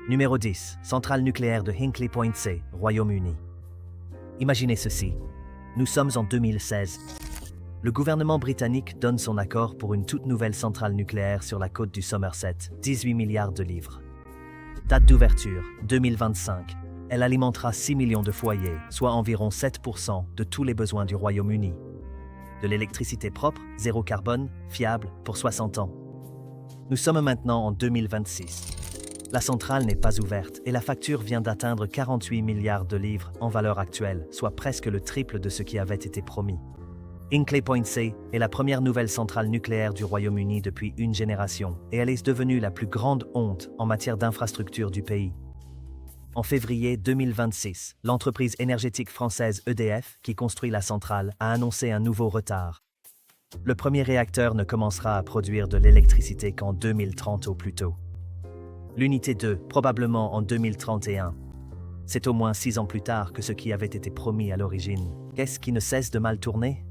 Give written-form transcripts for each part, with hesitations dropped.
Numéro 10. Centrale nucléaire de Hinkley Point C, Royaume-Uni. Imaginez ceci. Nous sommes en 2016. Le gouvernement britannique donne son accord pour une toute nouvelle centrale nucléaire sur la côte du Somerset, 18 milliards de livres. Date d'ouverture, 2025. Elle alimentera 6 millions de foyers, soit environ 7% de tous les besoins du Royaume-Uni. De l'électricité propre, zéro carbone, fiable, pour 60 ans. Nous sommes maintenant en 2026. La centrale n'est pas ouverte et la facture vient d'atteindre 48 milliards de livres en valeur actuelle, soit presque le triple de ce qui avait été promis. Hinkley Point C est la première nouvelle centrale nucléaire du Royaume-Uni depuis une génération et elle est devenue la plus grande honte en matière d'infrastructure du pays. En février 2026, l'entreprise énergétique française EDF, qui construit la centrale, a annoncé un nouveau retard. Le premier réacteur ne commencera à produire de l'électricité qu'en 2030 au plus tôt. L'unité 2, probablement en 2031. C'est au moins 6 ans plus tard que ce qui avait été promis à l'origine. Qu'est-ce qui ne cesse de mal tourner?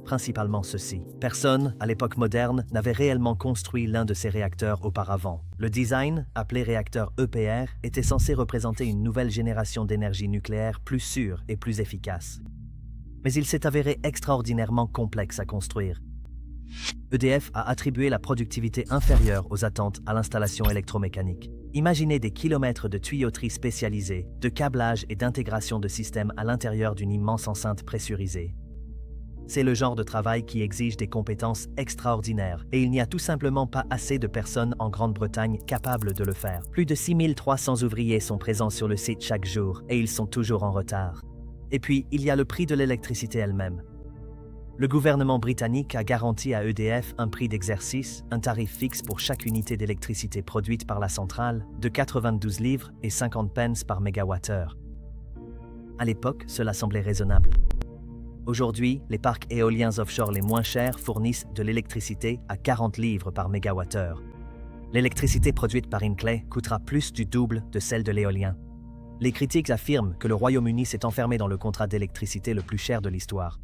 Principalement ceci. Personne, à l'époque moderne, n'avait réellement construit l'un de ces réacteurs auparavant. Le design, appelé réacteur EPR, était censé représenter une nouvelle génération d'énergie nucléaire plus sûre et plus efficace. Mais il s'est avéré extraordinairement complexe à construire. EDF a attribué la productivité inférieure aux attentes à l'installation électromécanique. Imaginez des kilomètres de tuyauterie spécialisée, de câblage et d'intégration de systèmes à l'intérieur d'une immense enceinte pressurisée. C'est le genre de travail qui exige des compétences extraordinaires et il n'y a tout simplement pas assez de personnes en Grande-Bretagne capables de le faire. Plus de 6300 ouvriers sont présents sur le site chaque jour et ils sont toujours en retard. Et puis, il y a le prix de l'électricité elle-même. Le gouvernement britannique a garanti à EDF un prix d'exercice, un tarif fixe pour chaque unité d'électricité produite par la centrale, de 92 livres et 50 pence par mégawattheure. À l'époque, cela semblait raisonnable. Aujourd'hui, les parcs éoliens offshore les moins chers fournissent de l'électricité à 40 livres par mégawattheure. L'électricité produite par Hinkley coûtera plus du double de celle de l'éolien. Les critiques affirment que le Royaume-Uni s'est enfermé dans le contrat d'électricité le plus cher de l'histoire.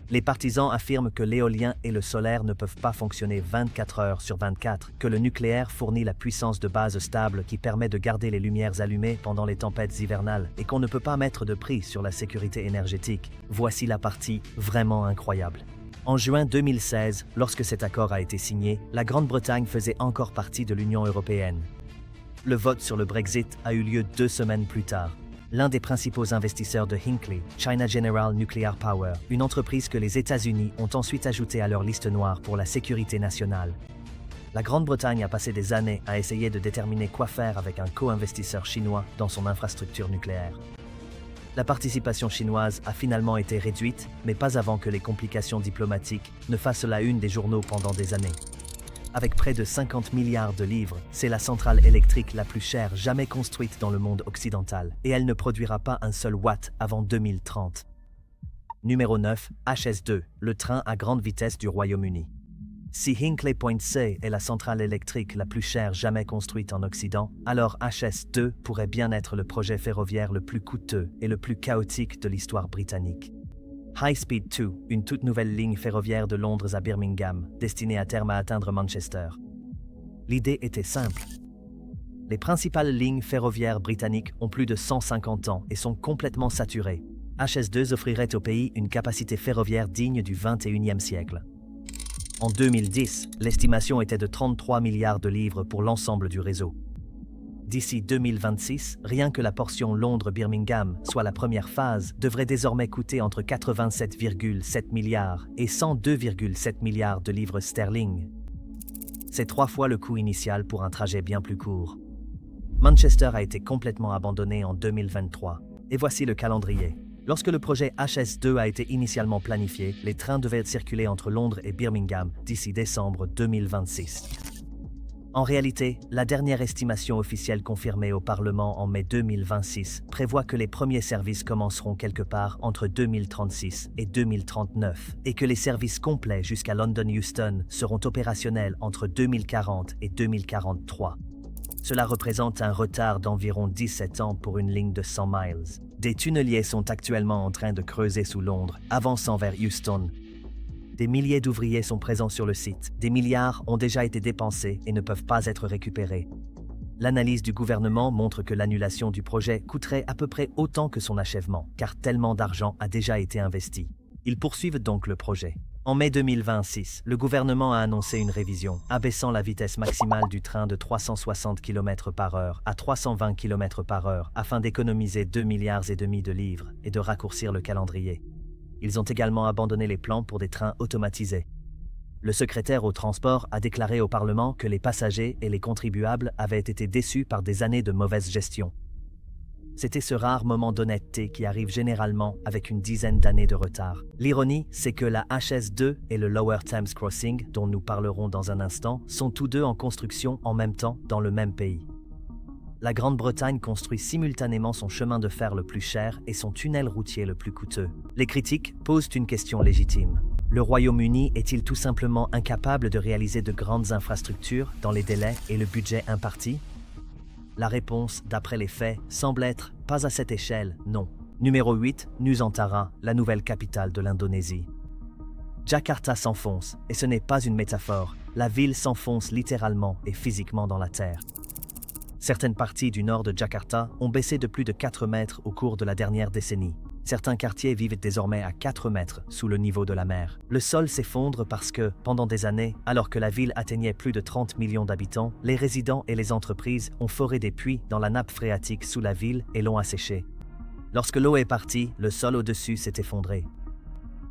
Les partisans affirment que l'éolien et le solaire ne peuvent pas fonctionner 24 heures sur 24, que le nucléaire fournit la puissance de base stable qui permet de garder les lumières allumées pendant les tempêtes hivernales et qu'on ne peut pas mettre de prix sur la sécurité énergétique. Voici la partie vraiment incroyable. En juin 2016, lorsque cet accord a été signé, la Grande-Bretagne faisait encore partie de l'Union européenne. Le vote sur le Brexit a eu lieu 2 semaines plus tard. L'un des principaux investisseurs de Hinkley, China General Nuclear Power, une entreprise que les États-Unis ont ensuite ajoutée à leur liste noire pour la sécurité nationale. La Grande-Bretagne a passé des années à essayer de déterminer quoi faire avec un co-investisseur chinois dans son infrastructure nucléaire. La participation chinoise a finalement été réduite, mais pas avant que les complications diplomatiques ne fassent la une des journaux pendant des années. Avec près de 50 milliards de livres, c'est la centrale électrique la plus chère jamais construite dans le monde occidental, et elle ne produira pas un seul watt avant 2030. Numéro 9, HS2, le train à grande vitesse du Royaume-Uni. Si Hinkley Point C est la centrale électrique la plus chère jamais construite en Occident, alors HS2 pourrait bien être le projet ferroviaire le plus coûteux et le plus chaotique de l'histoire britannique. High Speed 2, une toute nouvelle ligne ferroviaire de Londres à Birmingham, destinée à terme à atteindre Manchester. L'idée était simple. Les principales lignes ferroviaires britanniques ont plus de 150 ans et sont complètement saturées. HS2 offrirait au pays une capacité ferroviaire digne du XXIe siècle. En 2010, l'estimation était de 33 milliards de livres pour l'ensemble du réseau. D'ici 2026, rien que la portion Londres-Birmingham, soit la première phase, devrait désormais coûter entre 87,7 milliards et 102,7 milliards de livres sterling. C'est 3 fois le coût initial pour un trajet bien plus court. Manchester a été complètement abandonné en 2023. Et voici le calendrier. Lorsque le projet HS2 a été initialement planifié, les trains devaient circuler entre Londres et Birmingham d'ici décembre 2026. En réalité, la dernière estimation officielle confirmée au Parlement en mai 2026 prévoit que les premiers services commenceront quelque part entre 2036 et 2039 et que les services complets jusqu'à London Euston seront opérationnels entre 2040 et 2043. Cela représente un retard d'environ 17 ans pour une ligne de 100 miles. Des tunneliers sont actuellement en train de creuser sous Londres, avançant vers Euston. Des milliers d'ouvriers sont présents sur le site. Des milliards ont déjà été dépensés et ne peuvent pas être récupérés. L'analyse du gouvernement montre que l'annulation du projet coûterait à peu près autant que son achèvement, car tellement d'argent a déjà été investi. Ils poursuivent donc le projet. En mai 2026, le gouvernement a annoncé une révision, abaissant la vitesse maximale du train de 360 km/h à 320 km/h afin d'économiser 2,5 milliards de livres et de raccourcir le calendrier. Ils ont également abandonné les plans pour des trains automatisés. Le secrétaire au transport a déclaré au Parlement que les passagers et les contribuables avaient été déçus par des années de mauvaise gestion. C'était ce rare moment d'honnêteté qui arrive généralement avec une dizaine d'années de retard. L'ironie, c'est que la HS2 et le Lower Thames Crossing, dont nous parlerons dans un instant, sont tous deux en construction en même temps dans le même pays. La Grande-Bretagne construit simultanément son chemin de fer le plus cher et son tunnel routier le plus coûteux. Les critiques posent une question légitime. Le Royaume-Uni est-il tout simplement incapable de réaliser de grandes infrastructures dans les délais et le budget impartis? La réponse, d'après les faits, semble être « pas à cette échelle, non ». Numéro 8, Nusantara, la nouvelle capitale de l'Indonésie. Jakarta s'enfonce, et ce n'est pas une métaphore. La ville s'enfonce littéralement et physiquement dans la terre. Certaines parties du nord de Jakarta ont baissé de plus de 4 mètres au cours de la dernière décennie. Certains quartiers vivent désormais à 4 mètres sous le niveau de la mer. Le sol s'effondre parce que, pendant des années, alors que la ville atteignait plus de 30 millions d'habitants, les résidents et les entreprises ont foré des puits dans la nappe phréatique sous la ville et l'ont asséché. Lorsque l'eau est partie, le sol au-dessus s'est effondré.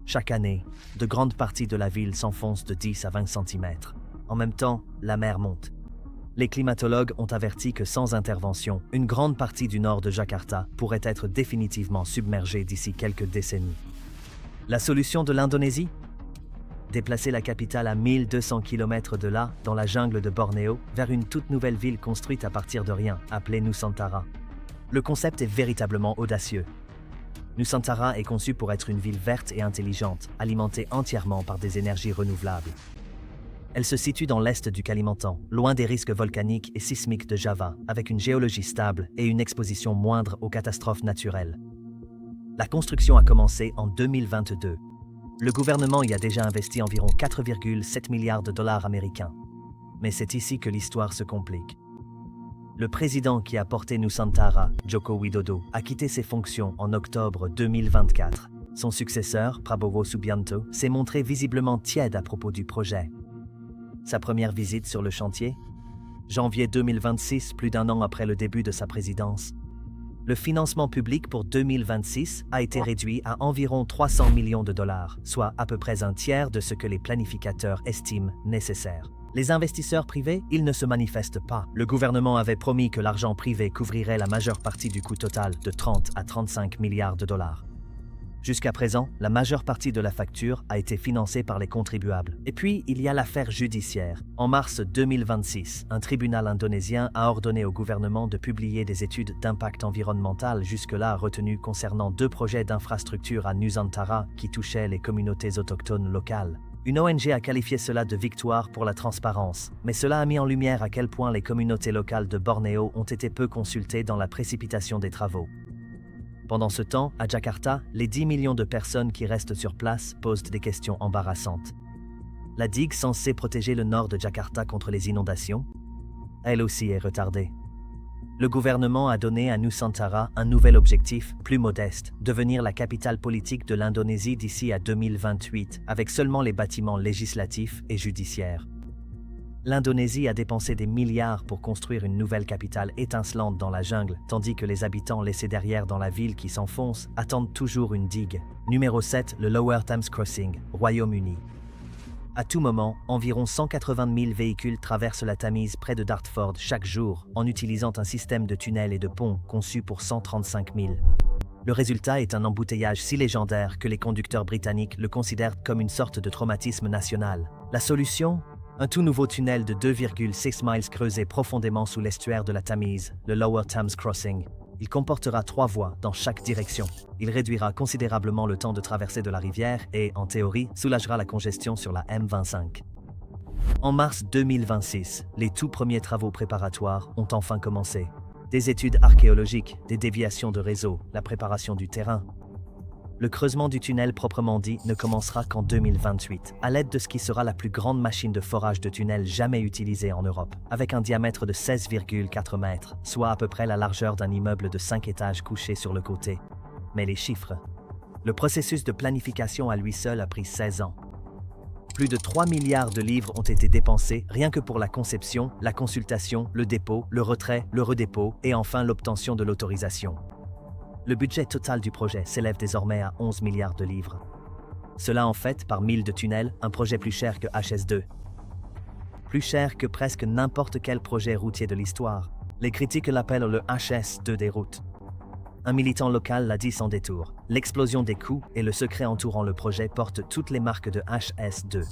Chaque année, de grandes parties de la ville s'enfoncent de 10 à 20 cm. En même temps, la mer monte. Les climatologues ont averti que sans intervention, une grande partie du nord de Jakarta pourrait être définitivement submergée d'ici quelques décennies. La solution de l'Indonésie? Déplacer la capitale à 1200 km de là, dans la jungle de Bornéo, vers une toute nouvelle ville construite à partir de rien, appelée Nusantara. Le concept est véritablement audacieux. Nusantara est conçue pour être une ville verte et intelligente, alimentée entièrement par des énergies renouvelables. Elle se situe dans l'est du Kalimantan, loin des risques volcaniques et sismiques de Java, avec une géologie stable et une exposition moindre aux catastrophes naturelles. La construction a commencé en 2022. Le gouvernement y a déjà investi environ 4,7 milliards de dollars américains. Mais c'est ici que l'histoire se complique. Le président qui a porté Nusantara, Joko Widodo, a quitté ses fonctions en octobre 2024. Son successeur, Prabowo Subianto, s'est montré visiblement tiède à propos du projet. Sa première visite sur le chantier? Janvier 2026, plus d'un an après le début de sa présidence. Le financement public pour 2026 a été réduit à environ 300 millions de dollars, soit à peu près un tiers de ce que les planificateurs estiment nécessaire. Les investisseurs privés, ils ne se manifestent pas. Le gouvernement avait promis que l'argent privé couvrirait la majeure partie du coût total de 30 à 35 milliards de dollars. Jusqu'à présent, la majeure partie de la facture a été financée par les contribuables. Et puis, il y a l'affaire judiciaire. En mars 2026, un tribunal indonésien a ordonné au gouvernement de publier des études d'impact environnemental jusque-là retenues concernant 2 projets d'infrastructure à Nusantara qui touchaient les communautés autochtones locales. Une ONG a qualifié cela de victoire pour la transparence, mais cela a mis en lumière à quel point les communautés locales de Bornéo ont été peu consultées dans la précipitation des travaux. Pendant ce temps, à Jakarta, les 10 millions de personnes qui restent sur place posent des questions embarrassantes. La digue censée protéger le nord de Jakarta contre les inondations? Elle aussi est retardée. Le gouvernement a donné à Nusantara un nouvel objectif, plus modeste, devenir la capitale politique de l'Indonésie d'ici à 2028, avec seulement les bâtiments législatifs et judiciaires. L'Indonésie a dépensé des milliards pour construire une nouvelle capitale étincelante dans la jungle, tandis que les habitants laissés derrière dans la ville qui s'enfonce attendent toujours une digue. Numéro 7, le Lower Thames Crossing, Royaume-Uni. À tout moment, environ 180 000 véhicules traversent la Tamise près de Dartford chaque jour, en utilisant un système de tunnels et de ponts conçu pour 135 000. Le résultat est un embouteillage si légendaire que les conducteurs britanniques le considèrent comme une sorte de traumatisme national. La solution? Un tout nouveau tunnel de 2,6 miles creusé profondément sous l'estuaire de la Tamise, le Lower Thames Crossing. Il comportera 3 voies dans chaque direction. Il réduira considérablement le temps de traversée de la rivière et, en théorie, soulagera la congestion sur la M25. En mars 2026, les tout premiers travaux préparatoires ont enfin commencé. Des études archéologiques, des déviations de réseau, la préparation du terrain. Le creusement du tunnel proprement dit ne commencera qu'en 2028, à l'aide de ce qui sera la plus grande machine de forage de tunnel jamais utilisée en Europe, avec un diamètre de 16,4 mètres, soit à peu près la largeur d'un immeuble de 5 étages couché sur le côté. Mais les chiffres. Le processus de planification à lui seul a pris 16 ans. Plus de 3 milliards de livres ont été dépensés rien que pour la conception, la consultation, le dépôt, le retrait, le redépôt et enfin l'obtention de l'autorisation. Le budget total du projet s'élève désormais à 11 milliards de livres. Cela en fait, par mille de tunnels, un projet plus cher que HS2. Plus cher que presque n'importe quel projet routier de l'histoire. Les critiques l'appellent le HS2 des routes. Un militant local l'a dit sans détour. L'explosion des coûts et le secret entourant le projet portent toutes les marques de HS2.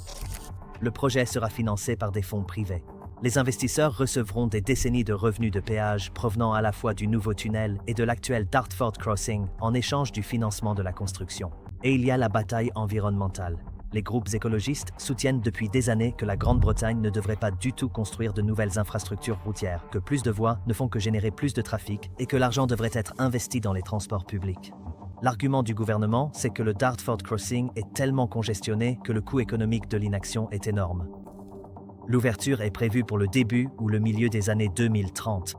Le projet sera financé par des fonds privés. Les investisseurs recevront des décennies de revenus de péage provenant à la fois du nouveau tunnel et de l'actuel Dartford Crossing en échange du financement de la construction. Et il y a la bataille environnementale. Les groupes écologistes soutiennent depuis des années que la Grande-Bretagne ne devrait pas du tout construire de nouvelles infrastructures routières, que plus de voies ne font que générer plus de trafic et que l'argent devrait être investi dans les transports publics. L'argument du gouvernement, c'est que le Dartford Crossing est tellement congestionné que le coût économique de l'inaction est énorme. L'ouverture est prévue pour le début ou le milieu des années 2030.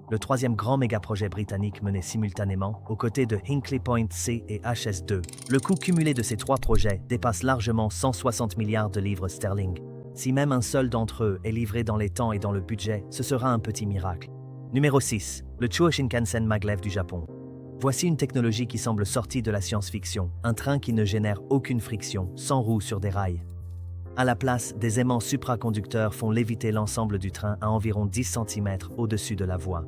Le troisième grand méga-projet britannique mené simultanément, aux côtés de Hinkley Point C et HS2. Le coût cumulé de ces trois projets dépasse largement 160 milliards de livres sterling. Si même un seul d'entre eux est livré dans les temps et dans le budget, ce sera un petit miracle. Numéro 6. Le Chuo Shinkansen Maglev du Japon. Voici une technologie qui semble sortie de la science-fiction, un train qui ne génère aucune friction, sans roues sur des rails. À la place, des aimants supraconducteurs font léviter l'ensemble du train à environ 10 cm au-dessus de la voie.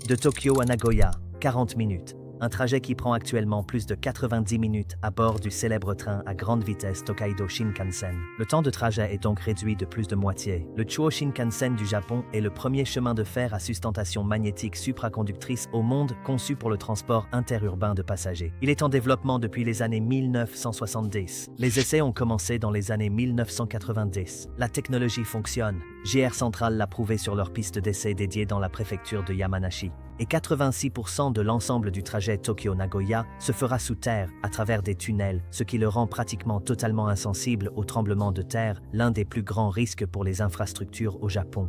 De Tokyo à Nagoya, 40 minutes. Un trajet qui prend actuellement plus de 90 minutes à bord du célèbre train à grande vitesse Tokaido Shinkansen. Le temps de trajet est donc réduit de plus de moitié. Le Chuo Shinkansen du Japon est le premier chemin de fer à sustentation magnétique supraconductrice au monde conçu pour le transport interurbain de passagers. Il est en développement depuis les années 1970. Les essais ont commencé dans les années 1990. La technologie fonctionne. JR Central l'a prouvé sur leur piste d'essai dédiée dans la préfecture de Yamanashi. Et 86% de l'ensemble du trajet Tokyo-Nagoya se fera sous terre, à travers des tunnels, ce qui le rend pratiquement totalement insensible aux tremblements de terre, l'un des plus grands risques pour les infrastructures au Japon.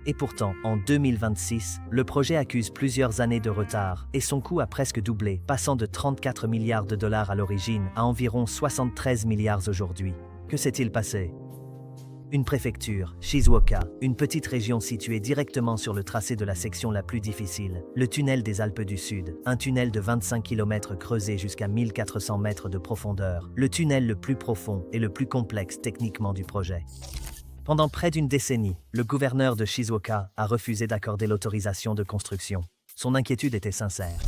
Et pourtant, en 2026, le projet accuse plusieurs années de retard, et son coût a presque doublé, passant de 34 milliards de dollars à l'origine à environ 73 milliards aujourd'hui. Que s'est-il passé ? Une préfecture, Shizuoka, une petite région située directement sur le tracé de la section la plus difficile, le tunnel des Alpes du Sud, un tunnel de 25 km creusé jusqu'à 1400 mètres de profondeur, le tunnel le plus profond et le plus complexe techniquement du projet. Pendant près d'une décennie, le gouverneur de Shizuoka a refusé d'accorder l'autorisation de construction. Son inquiétude était sincère.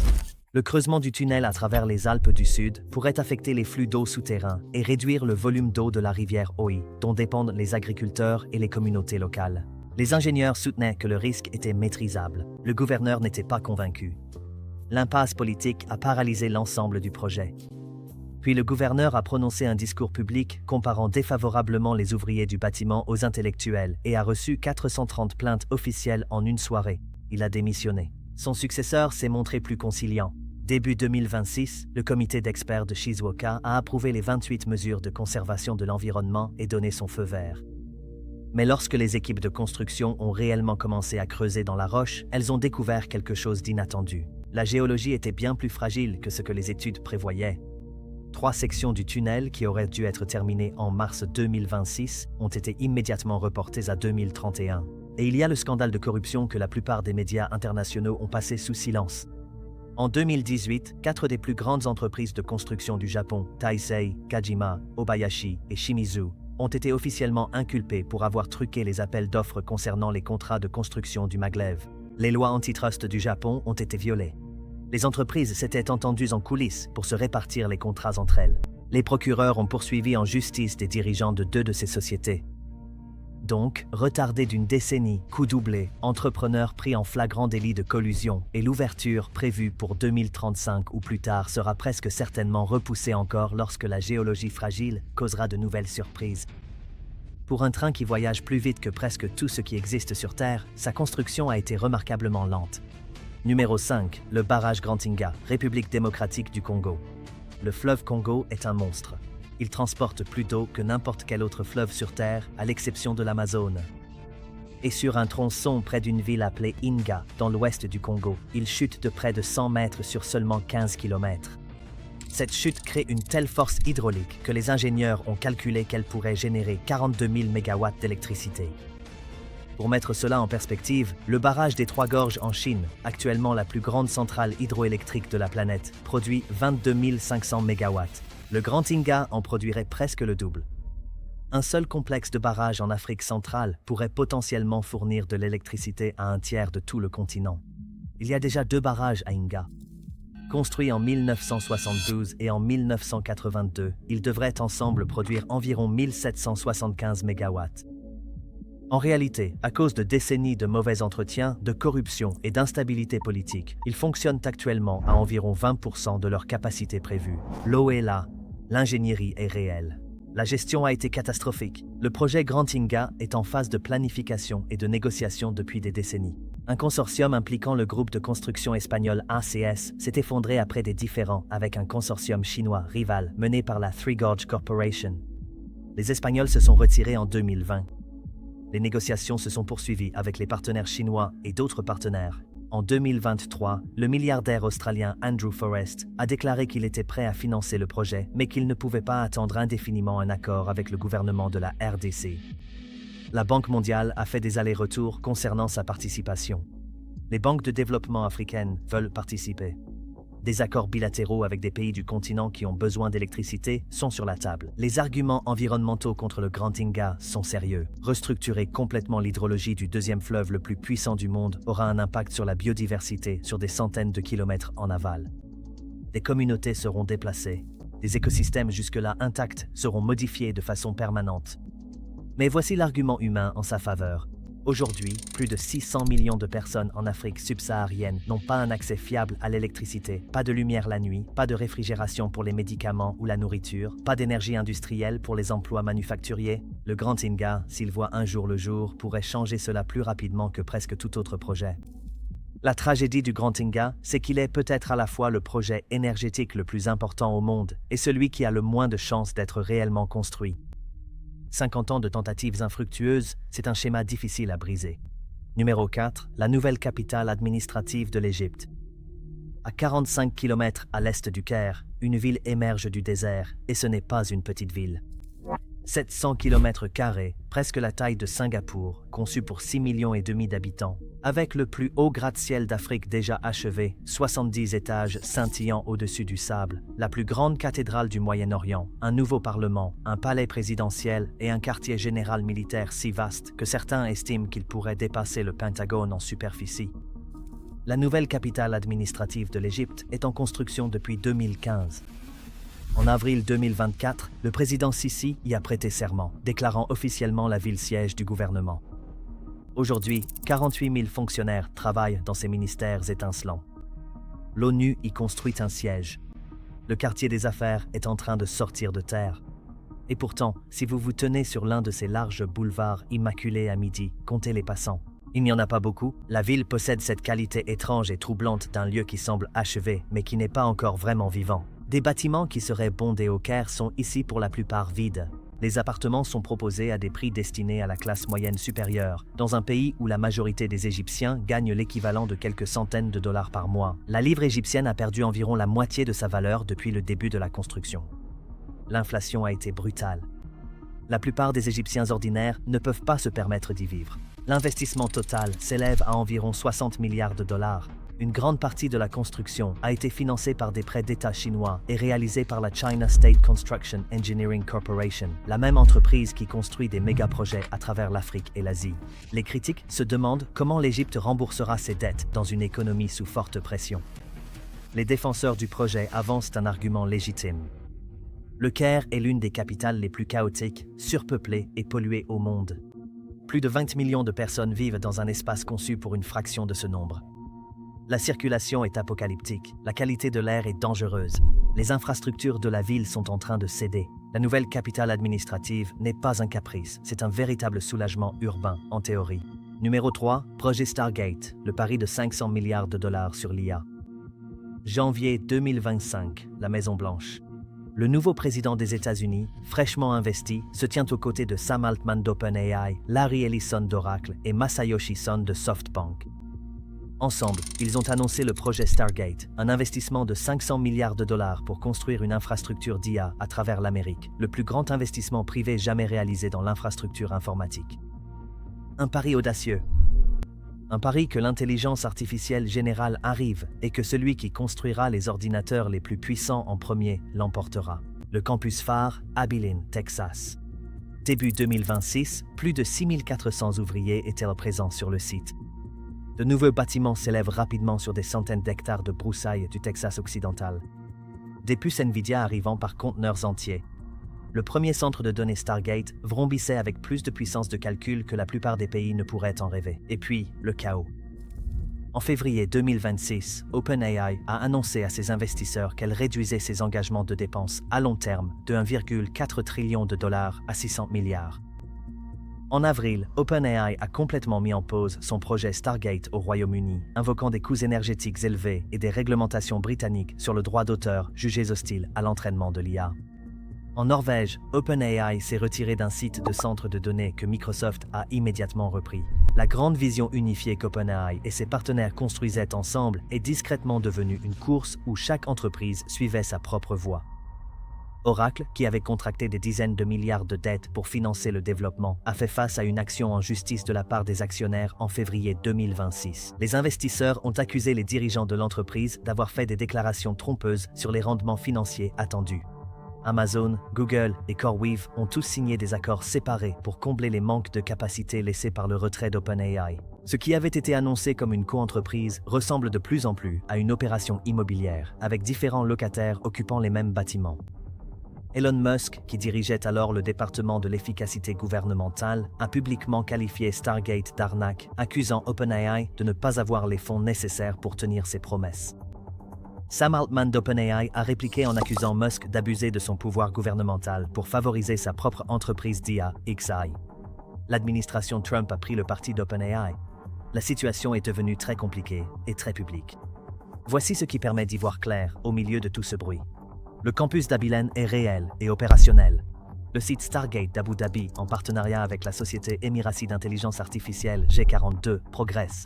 Le creusement du tunnel à travers les Alpes du Sud pourrait affecter les flux d'eau souterrains et réduire le volume d'eau de la rivière Oi, dont dépendent les agriculteurs et les communautés locales. Les ingénieurs soutenaient que le risque était maîtrisable. Le gouverneur n'était pas convaincu. L'impasse politique a paralysé l'ensemble du projet. Puis le gouverneur a prononcé un discours public comparant défavorablement les ouvriers du bâtiment aux intellectuels et a reçu 430 plaintes officielles en une soirée. Il a démissionné. Son successeur s'est montré plus conciliant. Début 2026, le comité d'experts de Shizuoka a approuvé les 28 mesures de conservation de l'environnement et donné son feu vert. Mais lorsque les équipes de construction ont réellement commencé à creuser dans la roche, elles ont découvert quelque chose d'inattendu. La géologie était bien plus fragile que ce que les études prévoyaient. 3 sections du tunnel qui auraient dû être terminées en mars 2026 ont été immédiatement reportées à 2031. Et il y a le scandale de corruption que la plupart des médias internationaux ont passé sous silence. En 2018, 4 des plus grandes entreprises de construction du Japon, Taisei, Kajima, Obayashi et Shimizu, ont été officiellement inculpées pour avoir truqué les appels d'offres concernant les contrats de construction du maglev. Les lois antitrust du Japon ont été violées. Les entreprises s'étaient entendues en coulisses pour se répartir les contrats entre elles. Les procureurs ont poursuivi en justice des dirigeants de 2 de ces sociétés. Donc, retardé d'une décennie, coût doublé, entrepreneur pris en flagrant délit de collusion et l'ouverture prévue pour 2035 ou plus tard sera presque certainement repoussée encore lorsque la géologie fragile causera de nouvelles surprises. Pour un train qui voyage plus vite que presque tout ce qui existe sur Terre, sa construction a été remarquablement lente. Numéro 5. Le barrage Grand Inga, République démocratique du Congo. Le fleuve Congo est un monstre. Il transporte plus d'eau que n'importe quel autre fleuve sur Terre, à l'exception de l'Amazone. Et sur un tronçon près d'une ville appelée Inga, dans l'ouest du Congo, il chute de près de 100 mètres sur seulement 15 km. Cette chute crée une telle force hydraulique que les ingénieurs ont calculé qu'elle pourrait générer 42 000 MW d'électricité. Pour mettre cela en perspective, le barrage des Trois Gorges en Chine, actuellement la plus grande centrale hydroélectrique de la planète, produit 22 500 MW. Le Grand Inga en produirait presque le double. Un seul complexe de barrages en Afrique centrale pourrait potentiellement fournir de l'électricité à un tiers de tout le continent. Il y a déjà 2 barrages à Inga. Construits en 1972 et en 1982, ils devraient ensemble produire environ 1775 MW. En réalité, à cause de décennies de mauvais entretien, de corruption et d'instabilité politique, ils fonctionnent actuellement à environ 20% de leur capacité prévue. L'eau est là, l'ingénierie est réelle. La gestion a été catastrophique. Le projet Grand Inga est en phase de planification et de négociation depuis des décennies. Un consortium impliquant le groupe de construction espagnol ACS s'est effondré après des différends avec un consortium chinois rival mené par la Three Gorges Corporation. Les Espagnols se sont retirés en 2020. Les négociations se sont poursuivies avec les partenaires chinois et d'autres partenaires. En 2023, le milliardaire australien Andrew Forrest a déclaré qu'il était prêt à financer le projet, mais qu'il ne pouvait pas attendre indéfiniment un accord avec le gouvernement de la RDC. La Banque mondiale a fait des allers-retours concernant sa participation. Les banques de développement africaines veulent participer. Des accords bilatéraux avec des pays du continent qui ont besoin d'électricité sont sur la table. Les arguments environnementaux contre le Grand Inga sont sérieux. Restructurer complètement l'hydrologie du deuxième fleuve le plus puissant du monde aura un impact sur la biodiversité sur des centaines de kilomètres en aval. Des communautés seront déplacées. Des écosystèmes jusque-là intacts seront modifiés de façon permanente. Mais voici l'argument humain en sa faveur. Aujourd'hui, plus de 600 millions de personnes en Afrique subsaharienne n'ont pas un accès fiable à l'électricité, pas de lumière la nuit, pas de réfrigération pour les médicaments ou la nourriture, pas d'énergie industrielle pour les emplois manufacturiers. Le Grand Inga, s'il voit un jour le jour, pourrait changer cela plus rapidement que presque tout autre projet. La tragédie du Grand Inga, c'est qu'il est peut-être à la fois le projet énergétique le plus important au monde et celui qui a le moins de chances d'être réellement construit. 50 ans de tentatives infructueuses, c'est un schéma difficile à briser. Numéro 4, la nouvelle capitale administrative de l'Égypte. À 45 km à l'est du Caire, une ville émerge du désert, et ce n'est pas une petite ville. 700 km², presque la taille de Singapour, conçue pour 6,5 millions d'habitants, avec le plus haut gratte-ciel d'Afrique déjà achevé, 70 étages scintillant au-dessus du sable, la plus grande cathédrale du Moyen-Orient, un nouveau parlement, un palais présidentiel et un quartier général militaire si vaste que certains estiment qu'il pourrait dépasser le Pentagone en superficie. La nouvelle capitale administrative de l'Égypte est en construction depuis 2015. En avril 2024, le président Sisi y a prêté serment, déclarant officiellement la ville siège du gouvernement. Aujourd'hui, 48 000 fonctionnaires travaillent dans ces ministères étincelants. L'ONU y construit un siège. Le quartier des affaires est en train de sortir de terre. Et pourtant, si vous vous tenez sur l'un de ces larges boulevards immaculés à midi, comptez les passants. Il n'y en a pas beaucoup. La ville possède cette qualité étrange et troublante d'un lieu qui semble achevé, mais qui n'est pas encore vraiment vivant. Des bâtiments qui seraient bondés au Caire sont ici pour la plupart vides. Les appartements sont proposés à des prix destinés à la classe moyenne supérieure, dans un pays où la majorité des Égyptiens gagnent l'équivalent de quelques centaines de dollars par mois. La livre égyptienne a perdu environ la moitié de sa valeur depuis le début de la construction. L'inflation a été brutale. La plupart des Égyptiens ordinaires ne peuvent pas se permettre d'y vivre. L'investissement total s'élève à environ 60 milliards de dollars. Une grande partie de la construction a été financée par des prêts d'État chinois et réalisée par la China State Construction Engineering Corporation, la même entreprise qui construit des méga-projets à travers l'Afrique et l'Asie. Les critiques se demandent comment l'Égypte remboursera ses dettes dans une économie sous forte pression. Les défenseurs du projet avancent un argument légitime. Le Caire est l'une des capitales les plus chaotiques, surpeuplées et polluées au monde. Plus de 20 millions de personnes vivent dans un espace conçu pour une fraction de ce nombre. La circulation est apocalyptique, la qualité de l'air est dangereuse. Les infrastructures de la ville sont en train de céder. La nouvelle capitale administrative n'est pas un caprice, c'est un véritable soulagement urbain, en théorie. Numéro 3, projet Stargate, le pari de 500 milliards de dollars sur l'IA. Janvier 2025, la Maison-Blanche. Le nouveau président des États-Unis, fraîchement investi, se tient aux côtés de Sam Altman d'OpenAI, Larry Ellison d'Oracle et Masayoshi Son de SoftBank. Ensemble, ils ont annoncé le projet Stargate, un investissement de 500 milliards de dollars pour construire une infrastructure d'IA à travers l'Amérique, le plus grand investissement privé jamais réalisé dans l'infrastructure informatique. Un pari audacieux. Un pari que l'intelligence artificielle générale arrive et que celui qui construira les ordinateurs les plus puissants en premier l'emportera. Le campus phare, Abilene, Texas. Début 2026, plus de 6400 ouvriers étaient présents sur le site. De nouveaux bâtiments s'élèvent rapidement sur des centaines d'hectares de broussailles du Texas occidental. Des puces Nvidia arrivant par conteneurs entiers. Le premier centre de données Stargate vrombissait avec plus de puissance de calcul que la plupart des pays ne pourraient en rêver. Et puis, le chaos. En février 2026, OpenAI a annoncé à ses investisseurs qu'elle réduisait ses engagements de dépenses à long terme de 1,4 trillion de dollars à 600 milliards. En avril, OpenAI a complètement mis en pause son projet Stargate au Royaume-Uni, invoquant des coûts énergétiques élevés et des réglementations britanniques sur le droit d'auteur jugées hostiles à l'entraînement de l'IA. En Norvège, OpenAI s'est retiré d'un site de centre de données que Microsoft a immédiatement repris. La grande vision unifiée qu'OpenAI et ses partenaires construisaient ensemble est discrètement devenue une course où chaque entreprise suivait sa propre voie. Oracle, qui avait contracté des dizaines de milliards de dettes pour financer le développement, a fait face à une action en justice de la part des actionnaires en février 2026. Les investisseurs ont accusé les dirigeants de l'entreprise d'avoir fait des déclarations trompeuses sur les rendements financiers attendus. Amazon, Google et CoreWeave ont tous signé des accords séparés pour combler les manques de capacité laissés par le retrait d'OpenAI. Ce qui avait été annoncé comme une coentreprise ressemble de plus en plus à une opération immobilière, avec différents locataires occupant les mêmes bâtiments. Elon Musk, qui dirigeait alors le département de l'efficacité gouvernementale, a publiquement qualifié Stargate d'arnaque, accusant OpenAI de ne pas avoir les fonds nécessaires pour tenir ses promesses. Sam Altman d'OpenAI a répliqué en accusant Musk d'abuser de son pouvoir gouvernemental pour favoriser sa propre entreprise d'IA, XAI. L'administration Trump a pris le parti d'OpenAI. La situation est devenue très compliquée et très publique. Voici ce qui permet d'y voir clair au milieu de tout ce bruit. Le campus d'Abilene est réel et opérationnel. Le site Stargate d'Abu Dhabi, en partenariat avec la société Emirati d'intelligence artificielle G42, progresse.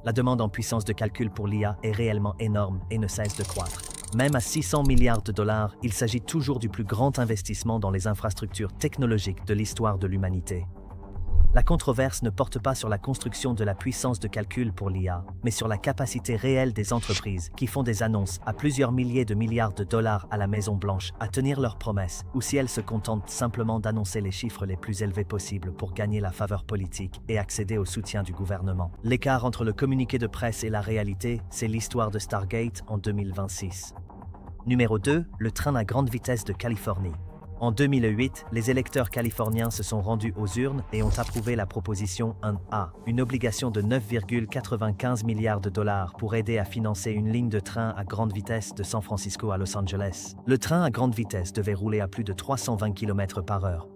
La demande en puissance de calcul pour l'IA est réellement énorme et ne cesse de croître. Même à 600 milliards de dollars, il s'agit toujours du plus grand investissement dans les infrastructures technologiques de l'histoire de l'humanité. La controverse ne porte pas sur la construction de la puissance de calcul pour l'IA, mais sur la capacité réelle des entreprises qui font des annonces à plusieurs milliers de milliards de dollars à la Maison-Blanche à tenir leurs promesses, ou si elles se contentent simplement d'annoncer les chiffres les plus élevés possibles pour gagner la faveur politique et accéder au soutien du gouvernement. L'écart entre le communiqué de presse et la réalité, c'est l'histoire de Stargate en 2026. Numéro 2, le train à grande vitesse de Californie. En 2008, les électeurs californiens se sont rendus aux urnes et ont approuvé la proposition 1A, une obligation de 9,95 milliards de dollars pour aider à financer une ligne de train à grande vitesse de San Francisco à Los Angeles. Le train à grande vitesse devait rouler à plus de 320 km/h.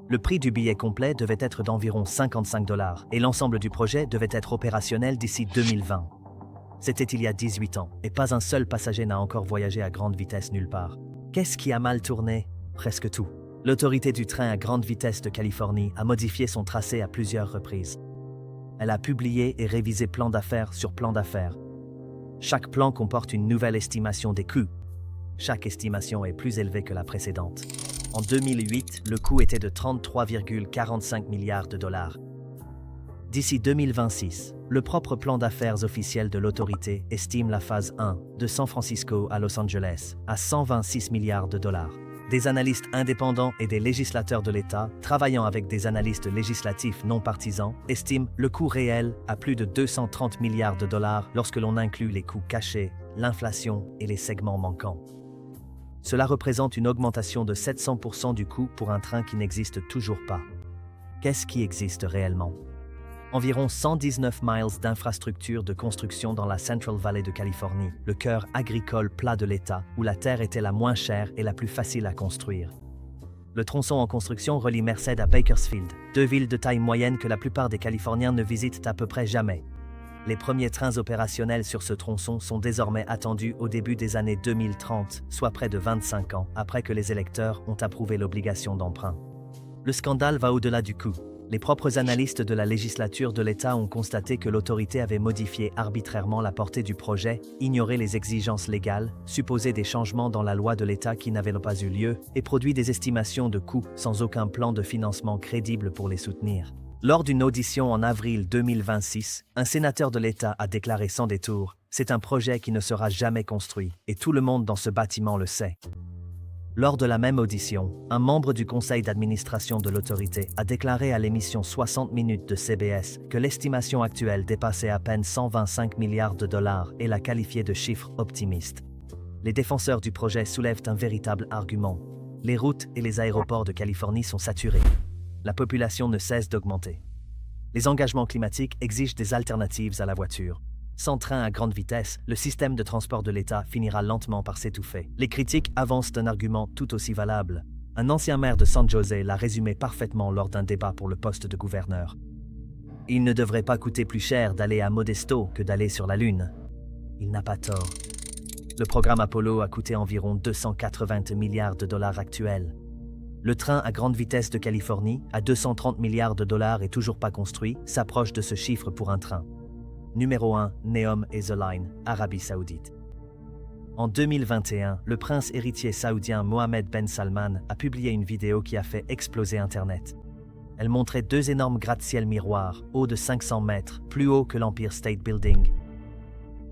Le prix du billet complet devait être d'environ 55 $ et l'ensemble du projet devait être opérationnel d'ici 2020. C'était il y a 18 ans et pas un seul passager n'a encore voyagé à grande vitesse nulle part. Qu'est-ce qui a mal tourné ? Presque tout. L'autorité du train à grande vitesse de Californie a modifié son tracé à plusieurs reprises. Elle a publié et révisé plan d'affaires sur plan d'affaires. Chaque plan comporte une nouvelle estimation des coûts. Chaque estimation est plus élevée que la précédente. En 2008, le coût était de 33,45 milliards de dollars. D'ici 2026, le propre plan d'affaires officiel de l'autorité estime la phase 1 de San Francisco à Los Angeles à 126 milliards de dollars. Des analystes indépendants et des législateurs de l'État, travaillant avec des analystes législatifs non partisans, estiment le coût réel à plus de 230 milliards de dollars lorsque l'on inclut les coûts cachés, l'inflation et les segments manquants. Cela représente une augmentation de 700% du coût pour un train qui n'existe toujours pas. Qu'est-ce qui existe réellement ? Environ 119 miles d'infrastructures de construction dans la Central Valley de Californie, le cœur agricole plat de l'État, où la terre était la moins chère et la plus facile à construire. Le tronçon en construction relie Merced à Bakersfield, deux villes de taille moyenne que la plupart des Californiens ne visitent à peu près jamais. Les premiers trains opérationnels sur ce tronçon sont désormais attendus au début des années 2030, soit près de 25 ans après que les électeurs ont approuvé l'obligation d'emprunt. Le scandale va au-delà du coût. Les propres analystes de la législature de l'État ont constaté que l'autorité avait modifié arbitrairement la portée du projet, ignoré les exigences légales, supposé des changements dans la loi de l'État qui n'avaient pas eu lieu, et produit des estimations de coûts sans aucun plan de financement crédible pour les soutenir. Lors d'une audition en avril 2026, un sénateur de l'État a déclaré sans détour « C'est un projet qui ne sera jamais construit, et tout le monde dans ce bâtiment le sait ». Lors de la même audition, un membre du conseil d'administration de l'autorité a déclaré à l'émission 60 minutes de CBS que l'estimation actuelle dépassait à peine 125 milliards de dollars et l'a qualifié de chiffre optimiste. Les défenseurs du projet soulèvent un véritable argument. Les routes et les aéroports de Californie sont saturés. La population ne cesse d'augmenter. Les engagements climatiques exigent des alternatives à la voiture. Sans train à grande vitesse, le système de transport de l'État finira lentement par s'étouffer. Les critiques avancent un argument tout aussi valable. Un ancien maire de San José l'a résumé parfaitement lors d'un débat pour le poste de gouverneur. Il ne devrait pas coûter plus cher d'aller à Modesto que d'aller sur la Lune. Il n'a pas tort. Le programme Apollo a coûté environ 280 milliards de dollars actuels. Le train à grande vitesse de Californie, à 230 milliards de dollars et toujours pas construit, s'approche de ce chiffre pour un train. Numéro 1, Neom et The Line, Arabie Saoudite. En 2021, le prince héritier saoudien Mohammed Ben Salman a publié une vidéo qui a fait exploser Internet. Elle montrait deux énormes gratte-ciel miroirs, hauts de 500 mètres, plus haut que l'Empire State Building.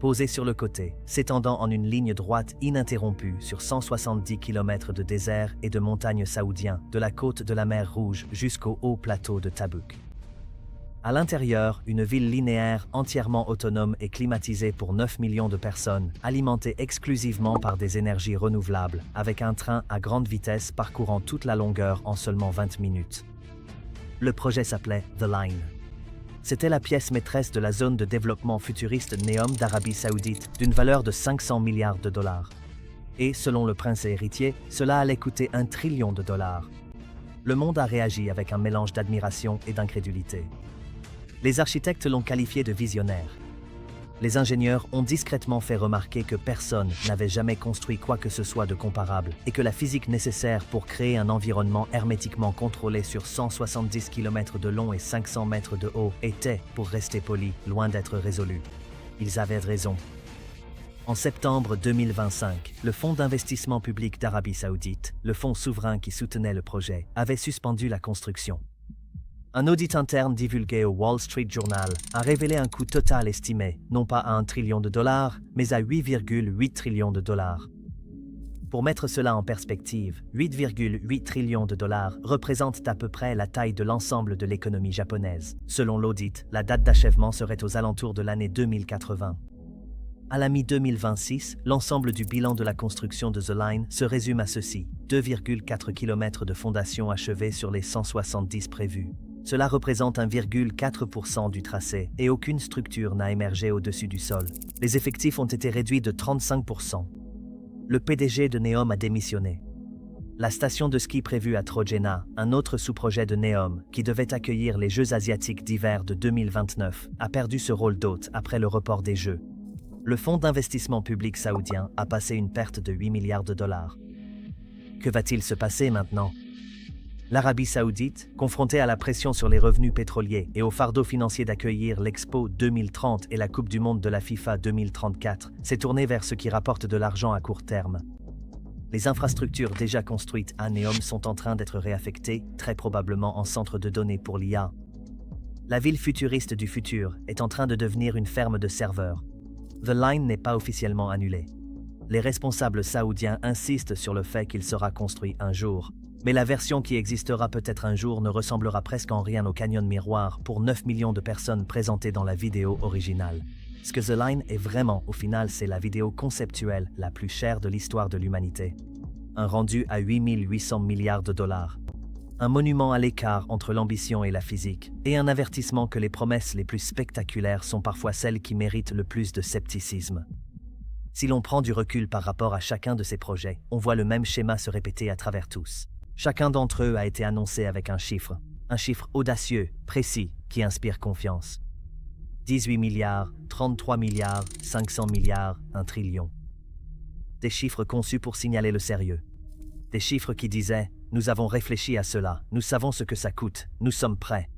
Posés sur le côté, s'étendant en une ligne droite ininterrompue sur 170 km de désert et de montagnes saoudiens, de la côte de la mer Rouge jusqu'au haut plateau de Tabouk. À l'intérieur, une ville linéaire entièrement autonome et climatisée pour 9 millions de personnes, alimentée exclusivement par des énergies renouvelables, avec un train à grande vitesse parcourant toute la longueur en seulement 20 minutes. Le projet s'appelait The Line. C'était la pièce maîtresse de la zone de développement futuriste Neom d'Arabie Saoudite, d'une valeur de 500 milliards de dollars. Et, selon le prince héritier, cela allait coûter 1 trillion de dollars. Le monde a réagi avec un mélange d'admiration et d'incrédulité. Les architectes l'ont qualifié de visionnaire. Les ingénieurs ont discrètement fait remarquer que personne n'avait jamais construit quoi que ce soit de comparable et que la physique nécessaire pour créer un environnement hermétiquement contrôlé sur 170 km de long et 500 mètres de haut était, pour rester poli, loin d'être résolue. Ils avaient raison. En septembre 2025, le Fonds d'investissement public d'Arabie Saoudite, le fonds souverain qui soutenait le projet, avait suspendu la construction. Un audit interne divulgué au Wall Street Journal a révélé un coût total estimé, non pas à 1 trillion de dollars, mais à 8,8 trillions de dollars. Pour mettre cela en perspective, 8,8 trillions de dollars représentent à peu près la taille de l'ensemble de l'économie japonaise. Selon l'audit, la date d'achèvement serait aux alentours de l'année 2080. À la mi-2026, l'ensemble du bilan de la construction de The Line se résume à ceci: 2,4 km de fondation achevée sur les 170 prévus. Cela représente 1,4% du tracé et aucune structure n'a émergé au-dessus du sol. Les effectifs ont été réduits de 35%. Le PDG de Neom a démissionné. La station de ski prévue à Trojena, un autre sous-projet de Neom, qui devait accueillir les Jeux asiatiques d'hiver de 2029, a perdu ce rôle d'hôte après le report des Jeux. Le fonds d'investissement public saoudien a passé une perte de 8 milliards de dollars. Que va-t-il se passer maintenant ? L'Arabie Saoudite, confrontée à la pression sur les revenus pétroliers et au fardeau financier d'accueillir l'Expo 2030 et la Coupe du Monde de la FIFA 2034, s'est tournée vers ce qui rapporte de l'argent à court terme. Les infrastructures déjà construites à Neom sont en train d'être réaffectées, très probablement en centre de données pour l'IA. La ville futuriste du futur est en train de devenir une ferme de serveurs. The Line n'est pas officiellement annulé. Les responsables saoudiens insistent sur le fait qu'il sera construit un jour. Mais la version qui existera peut-être un jour ne ressemblera presque en rien au Canyon Miroir pour 9 millions de personnes présentées dans la vidéo originale. Ce que The Line est vraiment, au final, c'est la vidéo conceptuelle la plus chère de l'histoire de l'humanité. Un rendu à 8 800 milliards de dollars. Un monument à l'écart entre l'ambition et la physique, et un avertissement que les promesses les plus spectaculaires sont parfois celles qui méritent le plus de scepticisme. Si l'on prend du recul par rapport à chacun de ces projets, on voit le même schéma se répéter à travers tous. Chacun d'entre eux a été annoncé avec un chiffre audacieux, précis, qui inspire confiance. 18 milliards, 33 milliards, 500 milliards, 1 trillion. Des chiffres conçus pour signaler le sérieux. Des chiffres qui disaient « Nous avons réfléchi à cela, nous savons ce que ça coûte, nous sommes prêts ».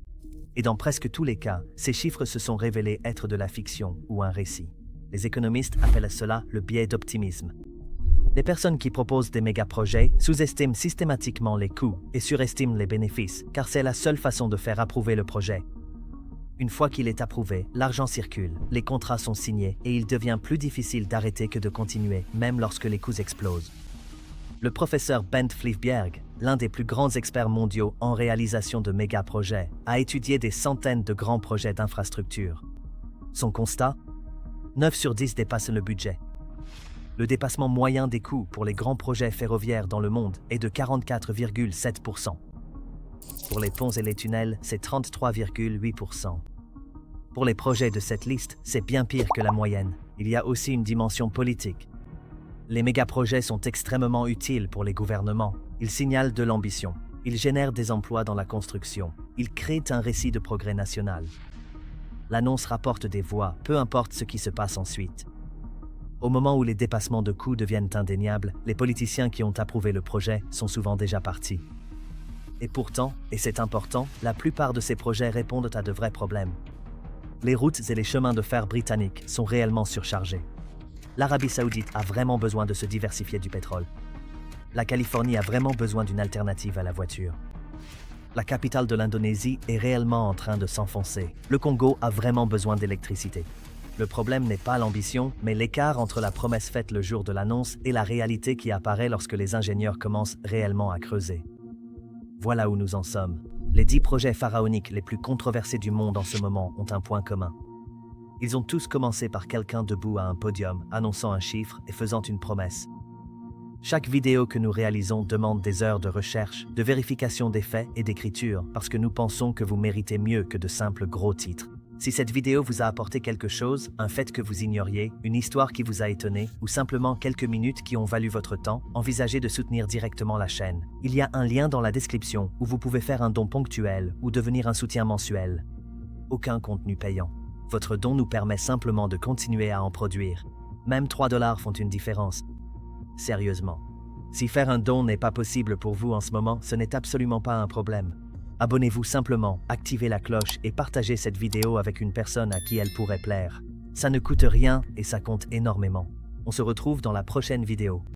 Et dans presque tous les cas, ces chiffres se sont révélés être de la fiction ou un récit. Les économistes appellent cela le biais d'optimisme. Les personnes qui proposent des méga-projets sous-estiment systématiquement les coûts et surestiment les bénéfices, car c'est la seule façon de faire approuver le projet. Une fois qu'il est approuvé, l'argent circule, les contrats sont signés et il devient plus difficile d'arrêter que de continuer, même lorsque les coûts explosent. Le professeur Bent Flyvbjerg, l'un des plus grands experts mondiaux en réalisation de méga-projets, a étudié des centaines de grands projets d'infrastructure. Son constat ? 9 sur 10 dépassent le budget. Le dépassement moyen des coûts pour les grands projets ferroviaires dans le monde est de 44,7%. Pour les ponts et les tunnels, c'est 33,8%. Pour les projets de cette liste, c'est bien pire que la moyenne. Il y a aussi une dimension politique. Les méga-projets sont extrêmement utiles pour les gouvernements. Ils signalent de l'ambition. Ils génèrent des emplois dans la construction. Ils créent un récit de progrès national. L'annonce rapporte des voix, peu importe ce qui se passe ensuite. Au moment où les dépassements de coûts deviennent indéniables, les politiciens qui ont approuvé le projet sont souvent déjà partis. Et pourtant, et c'est important, la plupart de ces projets répondent à de vrais problèmes. Les routes et les chemins de fer britanniques sont réellement surchargés. L'Arabie Saoudite a vraiment besoin de se diversifier du pétrole. La Californie a vraiment besoin d'une alternative à la voiture. La capitale de l'Indonésie est réellement en train de s'enfoncer. Le Congo a vraiment besoin d'électricité. Le problème n'est pas l'ambition, mais l'écart entre la promesse faite le jour de l'annonce et la réalité qui apparaît lorsque les ingénieurs commencent réellement à creuser. Voilà où nous en sommes. Les 10 projets pharaoniques les plus controversés du monde en ce moment ont un point commun. Ils ont tous commencé par quelqu'un debout à un podium, annonçant un chiffre et faisant une promesse. Chaque vidéo que nous réalisons demande des heures de recherche, de vérification des faits et d'écriture, parce que nous pensons que vous méritez mieux que de simples gros titres. Si cette vidéo vous a apporté quelque chose, un fait que vous ignoriez, une histoire qui vous a étonné, ou simplement quelques minutes qui ont valu votre temps, envisagez de soutenir directement la chaîne. Il y a un lien dans la description où vous pouvez faire un don ponctuel ou devenir un soutien mensuel. Aucun contenu payant. Votre don nous permet simplement de continuer à en produire. Même 3 $ font une différence. Sérieusement. Si faire un don n'est pas possible pour vous en ce moment, ce n'est absolument pas un problème. Abonnez-vous simplement, activez la cloche et partagez cette vidéo avec une personne à qui elle pourrait plaire. Ça ne coûte rien et ça compte énormément. On se retrouve dans la prochaine vidéo.